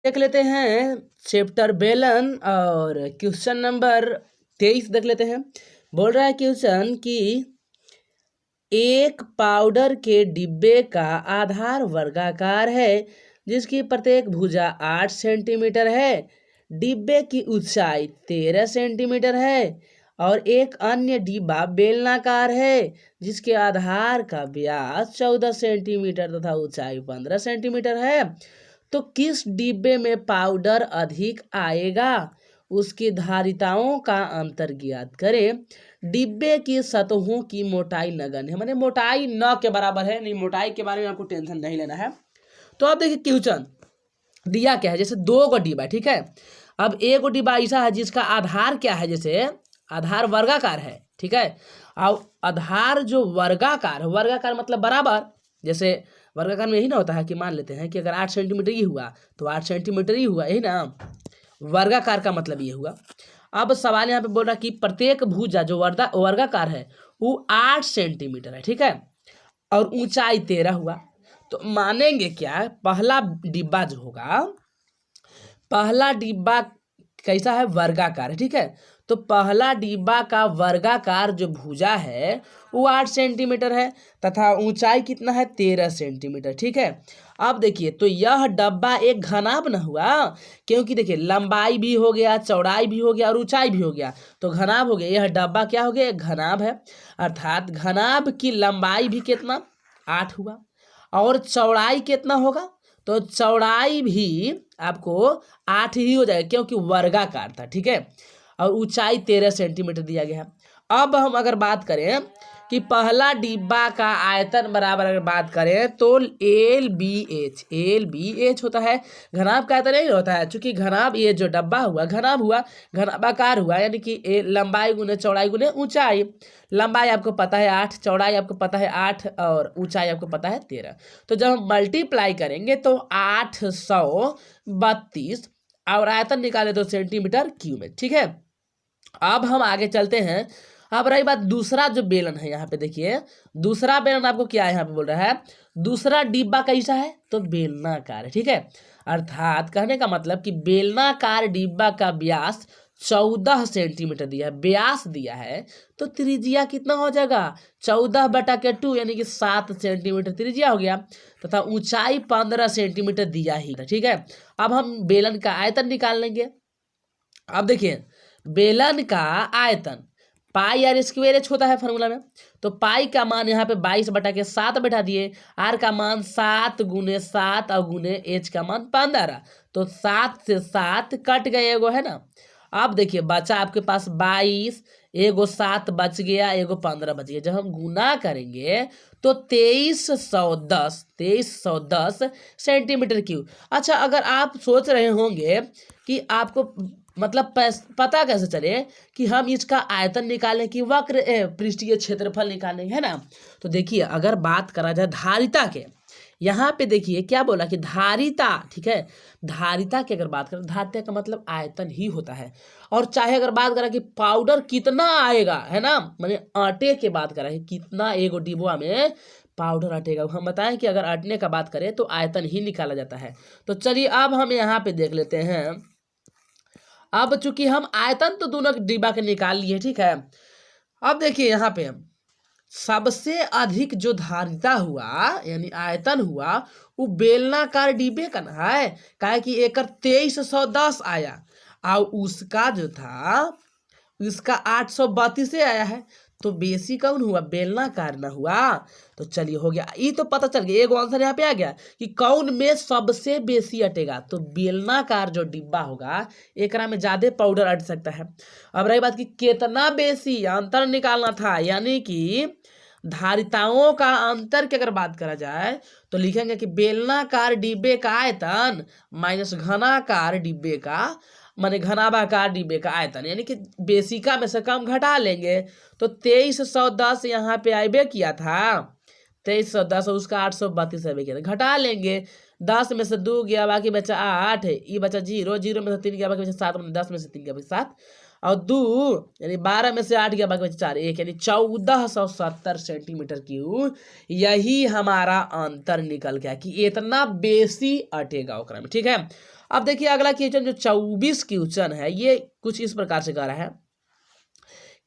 देख लेते हैं चैप्टर बेलन और क्वेश्चन नंबर 23 देख लेते हैं। बोल रहा है क्वेश्चन कि एक पाउडर के डिब्बे का आधार वर्गाकार है जिसकी प्रत्येक भुजा 8 सेंटीमीटर है। डिब्बे की ऊंचाई 13 सेंटीमीटर है और एक अन्य डिब्बा बेलनाकार है जिसके आधार का व्यास 14 सेंटीमीटर तथा ऊंचाई 15 सेंटीमीटर है। तो किस डिब्बे में पाउडर अधिक आएगा, उसकी धारिताओं का अंतर ज्ञात करें। डिब्बे की सतहों की मोटाई नगण्य है, माने मोटाई न के बराबर है, नहीं मोटाई के बारे में आपको टेंशन नहीं लेना है। तो अब देखिए क्वेश्चन दिया क्या है, जैसे 2 गो डिब्बा, ठीक है। अब एक गो डिब्बा ऐसा है जिसका आधार क्या है, जैसे आधार वर्गाकार है, ठीक है। अब आधार जो वर्गाकार मतलब बराबर, जैसे वर्गाकार में यही ना होता है कि मान लेते हैं कि अगर 8 सेंटीमीटर ही हुआ तो 8 सेंटीमीटर ही हुआ, यही ना वर्गाकार का मतलब ये हुआ। अब सवाल यहाँ पे बोल रहा है कि प्रत्येक भुजा जो वर्गाकार है वो 8 सेंटीमीटर है, ठीक है, और ऊंचाई 13 हुआ। तो मानेंगे क्या, पहला डिब्बा जो होगा, पहला डिब्बा कैसा है, वर्गाकार है, ठीक है। तो पहला डिब्बा का वर्गाकार जो भुजा है वो 8 सेंटीमीटर है तथा ऊंचाई कितना है, 13 सेंटीमीटर, ठीक है। अब देखिए तो यह डब्बा एक घनाभ न हुआ, क्योंकि देखिए लंबाई भी हो गया, चौड़ाई भी हो गया और ऊंचाई भी हो गया, तो घनाभ हो गया। यह डब्बा क्या हो गया, एक घनाभ है, अर्थात घनाभ की लंबाई भी कितना, 8 हुआ, और चौड़ाई कितना होगा, तो चौड़ाई भी आपको 8 ही हो जाएगा क्योंकि वर्गाकार था, ठीक है, और ऊंचाई 13 सेंटीमीटर दिया गया है। अब हम अगर बात करें कि पहला डिब्बा का आयतन बराबर अगर बात करें तो एल बी एच होता है। घनाभ का आयतन नहीं होता है, चूंकि घनाभ ये जो डब्बा हुआ घनाभ हुआ, घनाभाकार हुआ, यानी कि लंबाई गुने चौड़ाई गुने ऊंचाई। लंबाई आपको पता है 8, चौड़ाई आपको पता है 8 और ऊंचाई आपको पता है 13। तो जब हम मल्टीप्लाई करेंगे तो 832 और आयतन निकाले तो सेंटीमीटर क्यूब में, ठीक है। अब हम आगे चलते हैं। अब रही बात दूसरा जो बेलन है, यहाँ पे देखिए दूसरा बेलन आपको क्या है, यहाँ पे बोल रहा है दूसरा डिब्बा कैसा है, तो बेलनाकार है, ठीक है। अर्थात कहने का मतलब कि बेलनाकार डिब्बा का व्यास 14 सेंटीमीटर दिया है, व्यास दिया है, तो त्रिज्या कितना हो जाएगा, 14/2 यानी कि 7 सेंटीमीटर त्रिज्या हो गया, तथा ऊंचाई 15 सेंटीमीटर दिया ही, ठीक है। अब हम बेलन का आयतन निकाल लेंगे। अब देखिए बेलन का आयतन पाई आर स्क्वेयर एच होता है फॉर्मूला में, तो पाई का मान यहाँ पे 22/7 बैठा दिए, आर का मान 7 × 7 और गुने एच का मान 15, तो 7 से 7 कट गए, एगो है ना। अब देखिए बचा आपके पास 22, एगो 7 बच गया, एगो 15 बच गया। जब हम गुना करेंगे तो 2310 सेंटीमीटर क्यूब। अच्छा, अगर आप सोच रहे होंगे कि आपको मतलब पता कैसे चले कि हम इसका आयतन निकालें कि वक्र पृष्ठीय क्षेत्रफल निकालें, है ना। तो देखिए अगर बात करा जाए धारिता के, यहाँ पे देखिए क्या बोला कि धारिता, ठीक है, धारिता की अगर बात करें, धारिता का मतलब आयतन ही होता है। और चाहे अगर बात करें कि पाउडर कितना आएगा, है ना, माने आटे के बात करें कि कितना एगो डिब्बा में पाउडर अटेगा, हम बताएं कि अगर अटने का बात करें तो आयतन ही निकाला जाता है। तो चलिए अब हम यहाँ पे देख लेते हैं। अब चूंकि हम आयतन तो दोनों डिब्बा के निकाल लिए, ठीक है। अब देखिए यहाँ पे सबसे अधिक जो धारिता हुआ यानी आयतन हुआ वो बेलनाकार डिब्बे का ना है, काहे कि एकर 2310 आया और उसका जो था उसका 832 आया है, तो बेसी कौन हुआ, बेलनाकार ना हुआ। तो चलिए हो गया, ये तो पता चल गया, एक आंसर यहाँ पे आ गया कि कौन में सबसे बेसी अटेगा, तो बेलनाकार जो डिब्बा होगा एकरा में ज्यादा पाउडर अट सकता है। अब रही बात कि कितना बेसी अंतर निकालना था, यानी कि धारिताओं का अंतर की अगर बात करा जाए तो लिखेंगे कि बेलनाकार डिब्बे का आयतन माइनस घनाकार डिब्बे का, माने घनाभाकार डिब्बे का आयतन, यानी कि बेसिका में से कम घटा लेंगे। तो 2310 यहाँ पे आइबे किया था, 2310 उसका 832 आइबे किया था, घटा लेंगे। 10 में से 2 गया, बाकी बचा 8, ये बचा 0, 0 में से 3 गया, बाकी बचा 7, 10 में से 3 गया, बाकी 7 और 2 यानी 12 में से 8 गया, बाकी बचा 4, 1 यानी 1470 सेंटीमीटर क्यूब। यही हमारा अंतर निकल गया कि इतना बेसी अटेगा ओकरा में, ठीक है। अब देखिए अगला क्वेश्चन जो 24 क्वेश्चन है, ये कुछ इस प्रकार से कह रहा है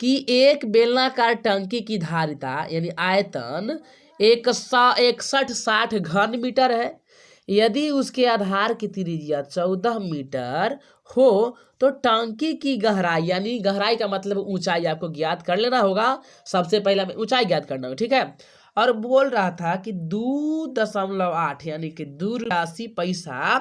कि एक बेलनाकार टंकी की धारिता यानी आयतन 6160 घन मीटर है। यदि उसके आधार की त्रिज्या 14 मीटर हो तो टंकी की गहराई, यानी गहराई का मतलब ऊंचाई आपको ज्ञात कर लेना होगा। सबसे पहले हमें ऊंचाई ज्ञात करना होगा, ठीक है। और बोल रहा था कि 2.8 यानी कि 2.82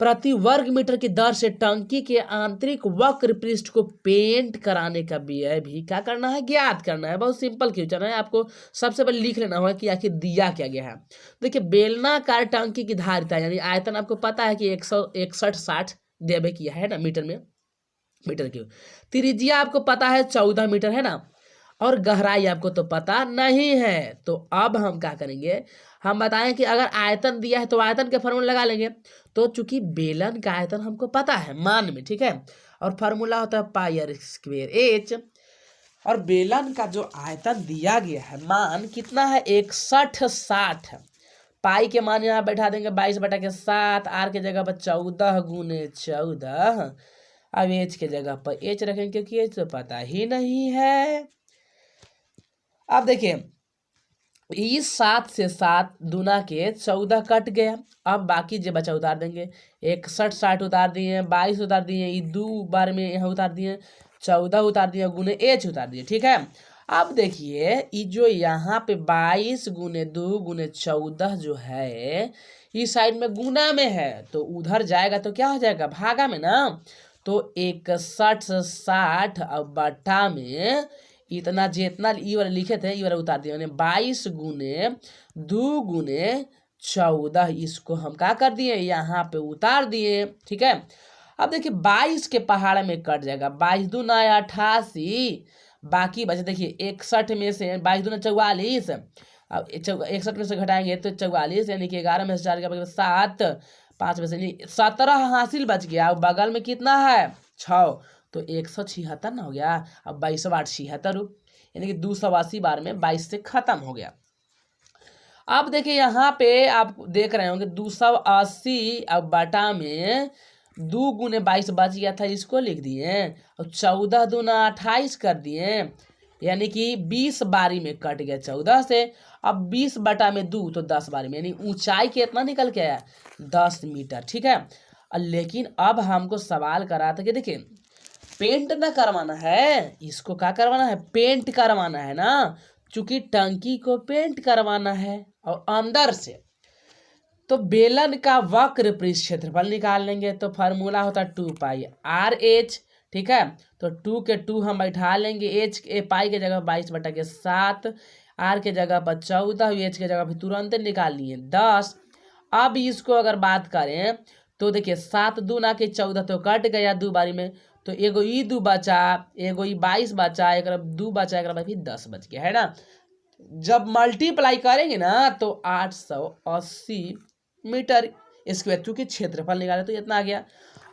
प्रति वर्ग मीटर की दर से टंकी के आंतरिक वक्र पृष्ठ को पेंट कराने का व्यय भी क्या करना है, ज्ञात करना है। बहुत सिंपल क्वेश्चन है, आपको सबसे पहले लिख लेना होगा कि आखिर दिया क्या गया है। देखिए बेलनाकार टंकी की धारिता यानी आयतन आपको पता है कि 161.60 देवे किया है ना मीटर में, मीटर की त्रिज्या आपको पता है 14 मीटर है ना, और गहराई आपको तो पता नहीं है। तो अब हम क्या करेंगे, हम बताएं कि अगर आयतन दिया है तो आयतन के फॉर्मूला लगा लेंगे। तो चूंकि बेलन का आयतन हमको पता है मान में, ठीक है, और फार्मूला होता है पाई आर स्क्वायर एच, और बेलन का जो आयतन दिया गया है मान कितना है 6160, पाई के मान यहाँ बैठा देंगे 22/7, आर के जगह पर 14 गुने 14, अब एच के जगह पर एच रखेंगे क्योंकि एच तो पता ही नहीं है। अब देखिए इस 7 से 7 दूना के 14 कट गया। अब बाकी जो बचा उतार देंगे, 6160 उतार दिए, 22 उतार दिए, ये 2 बार में यहाँ उतार दिए, 14 उतार दिए, गुने एच उतार दिए, ठीक है। अब देखिए ये जो यहाँ पे 22 गुने 2 गुने 14 जो है इस साइड में गुना में है, तो उधर जाएगा तो क्या हो जाएगा, भागा में ना। तो 6160 अब बटा में इतना जितना ई वाला लिखे थे ई वाला उतार दिए, 22 गुने 2 गुने 14, इसको हम क्या कर दिए यहाँ पे उतार दिए, ठीक है। अब देखिए 22 के पहाड़ में कट जाएगा, 22 दूना 88, बाकी बचे देखिए 61 में से 22 दूना 44, अब 61 में से घटाएंगे तो 44, यानी कि 11 में से 4 के 7, 5 में से 17 हासिल बच गया। अब बगल में कितना है 6, तो 176 ना हो गया। अब 22/8 यानी कि 280 बार में 22 से खत्म हो गया। अब देखिए यहाँ पे आप देख रहे होंगे 280 अब बटा में 2 गुने 22 बच गया था, इसको लिख दिए, और 14 दूना 28 कर दिए, यानी कि 20 बारी में कट गया 14 से। अब 20 बटा में 2 तो 10 बारी में, यानी ऊंचाई कितना निकल के आया 10 मीटर, ठीक है। लेकिन अब हमको सवाल करा था कि देखिए पेंट ना करवाना है, इसको क्या करवाना है, पेंट करवाना है ना, चूंकि टंकी को पेंट करवाना है और अंदर से, तो बेलन का वक्र पृष्ठ क्षेत्रफल निकाल लेंगे। तो फार्मूला होता है 2 पाई आर एच, ठीक है। तो 2 के 2 हम बैठा लेंगे, एच पाई के जगह 22/7, आर के जगह पर 14, एच के जगह पर तुरंत निकाल लिए 10। अब इसको अगर बात करें तो देखिए 7 दूना के 14 तो कट गया 2 बारी में, तो एगो ई 2 बचा, एगो ई 22 बचा, एक 2 बचा, एक बाद फिर 10 बच गया है ना। जब मल्टीप्लाई करेंगे ना तो 880 मीटर स्क्वायर, चूंकि क्षेत्रफल निकाले तो इतना आ गया।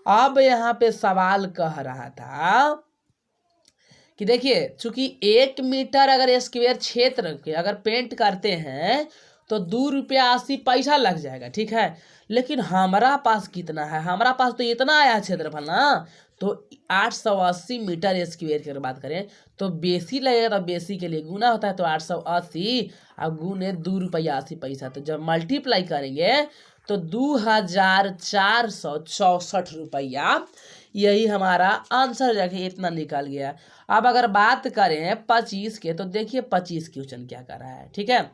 अब यहाँ पे सवाल कह रहा था कि देखिए चूंकि 1 मीटर अगर स्क्वायर क्षेत्र के अगर पेंट करते हैं तो 2.80 लग जाएगा, ठीक है। लेकिन हमारा पास कितना है, हमारा पास तो इतना आया क्षेत्रफल ना, तो 880 मीटर स्क्वायर की अगर बात करें तो बेसी लगेगा, तो बेसी के लिए गुना होता है, तो 880 अब गुने 2.80, तो जब मल्टीप्लाई करेंगे तो 2464 रुपया, यही हमारा आंसर जाके इतना निकल गया। अब अगर बात करें 25 के, तो देखिए 25 क्वेश्चन क्या कर रहा है, ठीक है।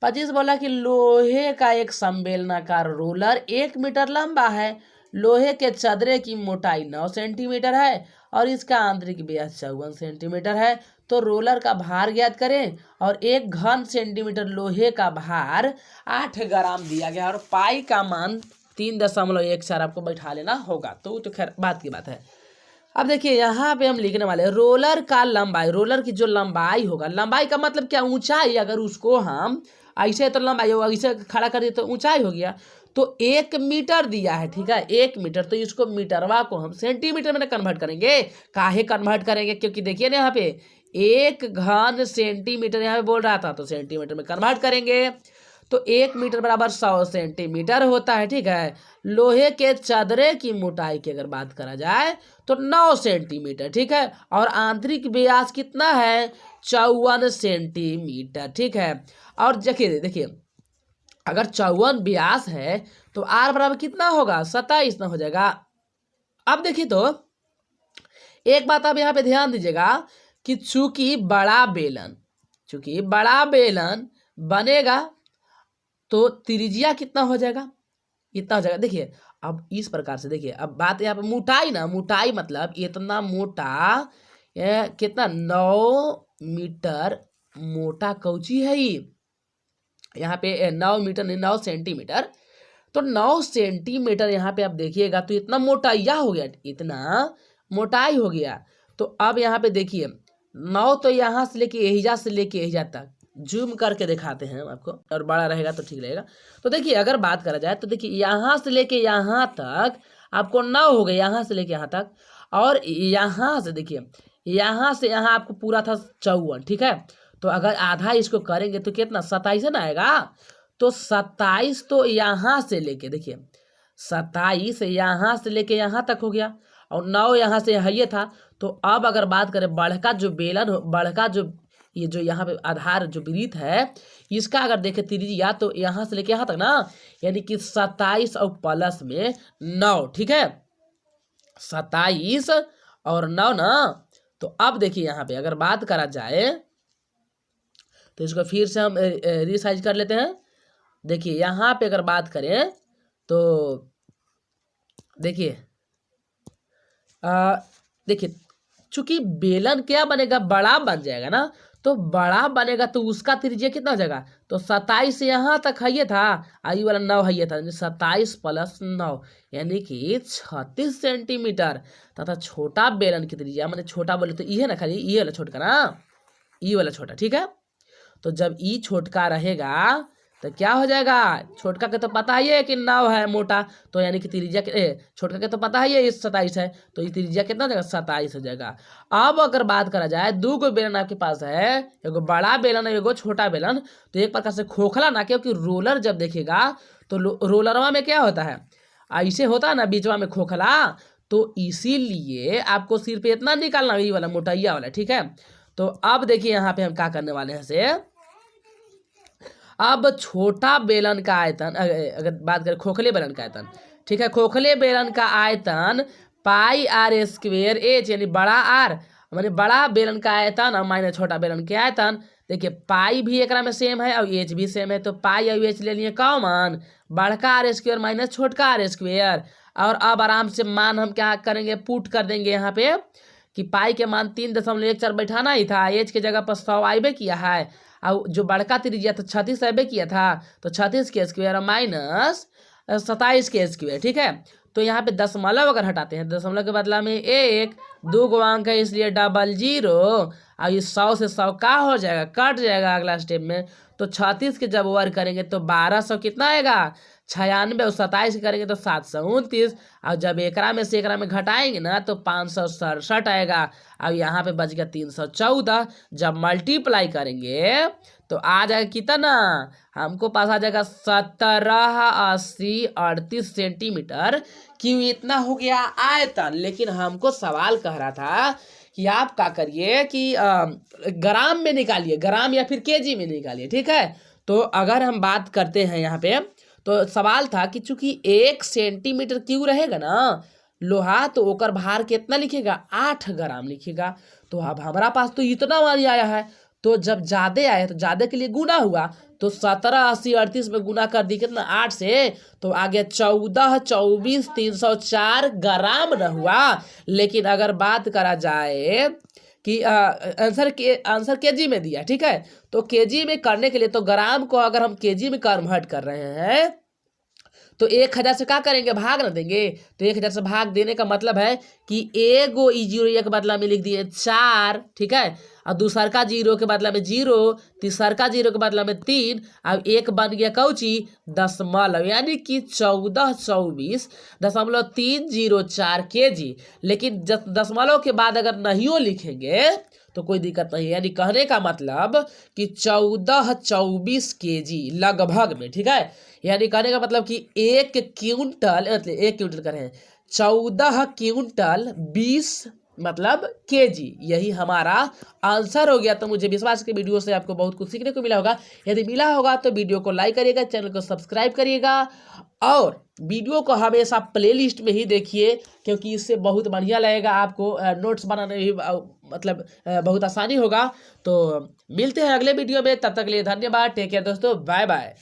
25 बोला कि लोहे का एक संबेलनाकार रोलर 1 मीटर लंबा है, लोहे के चदरे की मोटाई 9 सेंटीमीटर है और इसका आंतरिक व्यास 54 सेंटीमीटर है। तो रोलर का भार ज्ञात करें, और 1 घन सेंटीमीटर लोहे का भार 8 ग्राम दिया गया, और पाई का मान 3.14 आपको बैठा लेना होगा। तो खैर बात की बात है। अब देखिए यहाँ पे हम लिखने वाले रोलर का लंबाई, रोलर की जो लंबाई होगा, लंबाई का मतलब क्या, ऊंचाई, अगर उसको हम ऐसे तो लंबाई होगा, ऐसे खड़ा कर दिए तो ऊंचाई हो गया। तो 1 मीटर दिया है, ठीक है, 1 मीटर, तो इसको मीटरवा को हम सेंटीमीटर में कन्वर्ट करेंगे। काहे कन्वर्ट करेंगे, क्योंकि देखिए ना यहाँ पे 1 घन सेंटीमीटर यहाँ पे बोल रहा था, तो सेंटीमीटर में कन्वर्ट करेंगे। तो 1 मीटर बराबर 100 सेंटीमीटर होता है। ठीक है, लोहे के चदरे की मोटाई की अगर बात करा जाए तो 9 सेंटीमीटर। ठीक है, और आंतरिक व्यास कितना है, 54 सेंटीमीटर। ठीक है, और देखिए देखिए अगर 54 व्यास है तो आर बराबर कितना होगा, 27 ना हो जाएगा। अब देखिए तो एक बात आप यहाँ पे ध्यान दीजिएगा कि चूंकि बड़ा बेलन बनेगा तो त्रिज्या कितना हो जाएगा, इतना हो जाएगा। देखिए अब इस प्रकार से देखिए, अब बात यहाँ पे मोटाई ना, मोटाई मतलब इतना मोटा, कितना 9 मीटर मोटा कौची है ये, यहाँ पे 9 मीटर नहीं 9 सेंटीमीटर, तो 9 सेंटीमीटर यहाँ पे आप देखिएगा तो इतना मोटाई हो गया, इतना मोटाई हो गया। तो अब यहाँ पे देखिए 9 तो यहाँ से लेके यहीजा तक जूम करके दिखाते हैं आपको, और बड़ा रहेगा तो ठीक रहेगा। तो देखिए अगर बात करा जाए तो देखिए यहाँ से लेके यहाँ तक आपको 9 हो गया, यहाँ से लेके यहाँ तक, और यहाँ से देखिए यहाँ से यहाँ आपको पूरा था 54। ठीक है, तो अगर आधा इसको करेंगे तो कितना 27 ना आएगा, तो 27 तो यहाँ से लेके देखिए 27 यहाँ से लेके यहाँ तक हो गया, और 9 यहाँ से ये था। तो अब अगर बात करें बड़का जो ये जो यहाँ पे आधार जो वृत्त है इसका अगर देखें त्रिज्या तो यहाँ से लेके यहाँ तक ना, यानी कि 27 और प्लस में 9। ठीक है, 27 और 9 ना। तो अब देखिए यहाँ पे अगर बात करा जाए तो इसको फिर से हम रिसाइज कर लेते हैं। देखिए यहाँ पे अगर बात करें तो देखिए देखिए चूंकि बेलन क्या बनेगा, बड़ा बन जाएगा ना, तो बड़ा बनेगा तो उसका त्रिज्या कितना हो जाएगा, तो 27 यहाँ तक है था, आई वाला 9 है था, 27 प्लस 9 यानी कि 36 सेंटीमीटर। तथा छोटा बेलन की त्रिज्या, मैंने छोटा बोले तो ये ना, खाली ये वाला छोटका ना, ये वाला छोटा। ठीक है, तो जब ई छोटका रहेगा तो क्या हो जाएगा, छोटका के तो पता ही है कि 9 है मोटा, तो यानी कि त्रिज्या छोटका के तो पता ही है ये 27 है, तो ये त्रिज्या कितना हो जाएगा, 27 हो जाएगा। अब अगर बात करा जाए 2 गो बेलन आपके पास है, एगो बड़ा बेलन है एगो छोटा बेलन, तो एक प्रकार से खोखला ना, क्योंकि रोलर जब देखेगा तो रोलरवा में क्या होता है, ऐसे होता है ना बीचवा में खोखला, तो इसीलिए आपको सिर्फ इतना निकालना ये वाला मोटाइया वाला। ठीक है, तो अब देखिए यहाँ पे हम क्या करने वाले हैं से, अब छोटा बेलन का आयतन अगर बात करें खोखले बेलन का आयतन, ठीक है, खोखले बेलन का आयतन पाई आर स्क्वेयर एच, यानी बड़ा आर माने बड़ा बेलन का आयतन और माइनस छोटा बेलन के आयतन। देखिए पाई भी एक में सेम है और एच भी सेम है, तो पाई और एच ले लिए कॉमन, बड़का आर स्क्वेयर माइनस छोटका आर स्क्वेयर। और अब आराम से मान हम क्या करेंगे, पुट कर देंगे यहाँ पे कि पाई के मान 3.14 बैठाना ही था, एच के जगह पर 100 आइबे किया है, और जो बड़का त्रिज्या था 36 आइबे किया था, तो 36 के स्क्वायर माइनस 27 के स्क्वायर। ठीक है, तो यहाँ पे दशमलव अगर हटाते हैं, दशमलव के बदला में 1, 2 गो अंक है इसलिए 00, और ये 100 से 100 का हो जाएगा, कट जाएगा अगला स्टेप में। तो 36 के जब वर्ग करेंगे तो 1200 कितना आएगा, 96, और 27 करेंगे तो 729, और जब एकरा में से एकरा में घटाएंगे ना तो 567 आएगा, अब यहाँ पे बच गया 314। जब मल्टीप्लाई करेंगे तो आ जाएगा कितना, हमको पास आ जाएगा 17, 80, 38 सेंटीमीटर। क्यों इतना हो गया आयतन, लेकिन हमको सवाल कह रहा था कि आप क्या करिए कि ग्राम में निकालिए, ग्राम या फिर केजी में निकालिए। ठीक है, तो अगर हम बात करते हैं यहाँ पे, तो सवाल था कि चूंकि 1 सेंटीमीटर क्यूब रहेगा ना लोहा, तो ओकर भार कितना लिखेगा, 8 ग्राम लिखेगा। तो अब हमारा पास तो इतना मान आया है, तो जब ज्यादा आया तो ज्यादा के लिए गुना हुआ, तो 17, 80, 38 में गुना कर दी कितना 8 से, तो आ गया 14, 24, 304 ग्राम न हुआ। लेकिन अगर बात करा जाए कि आंसर केजी में दिया, ठीक है, तो केजी में करने के लिए तो ग्राम को अगर हम केजी में कन्वर्ट कर रहे हैं तो 1000 से क्या करेंगे, भाग ना देंगे। तो 1000 से भाग देने का मतलब है कि एगो ई जीरो एक बदला में लिख दिए 4, ठीक है, और दूसर का जीरो के बदला में 0, तीसर का जीरो के बदला में 3, अब एक बन गया कौची, दशमलव, यानी कि 1424.304 kg। लेकिन दशमलव के बाद अगर नहीं लिखेंगे तो कोई दिक्कत नहीं है, यानी कहने का मतलब कि 1424 kg लगभग में, ठीक है। यानी कहने का मतलब कि 1 क्विंटल, मतलब 1 क्विंटल करें 14 क्विंटल 20 मतलब केजी, यही हमारा आंसर हो गया। तो मुझे विश्वास है कि वीडियो से आपको बहुत कुछ सीखने को मिला होगा। यदि मिला होगा तो वीडियो को लाइक करिएगा, चैनल को सब्सक्राइब करिएगा और वीडियो को हमेशा प्लेलिस्ट में ही देखिए, क्योंकि इससे बहुत बढ़िया लगेगा आपको, नोट्स बनाने में भी मतलब बहुत आसानी होगा। तो मिलते हैं अगले वीडियो में, तब तक के लिए धन्यवाद, टेक केयर दोस्तों, बाय बाय।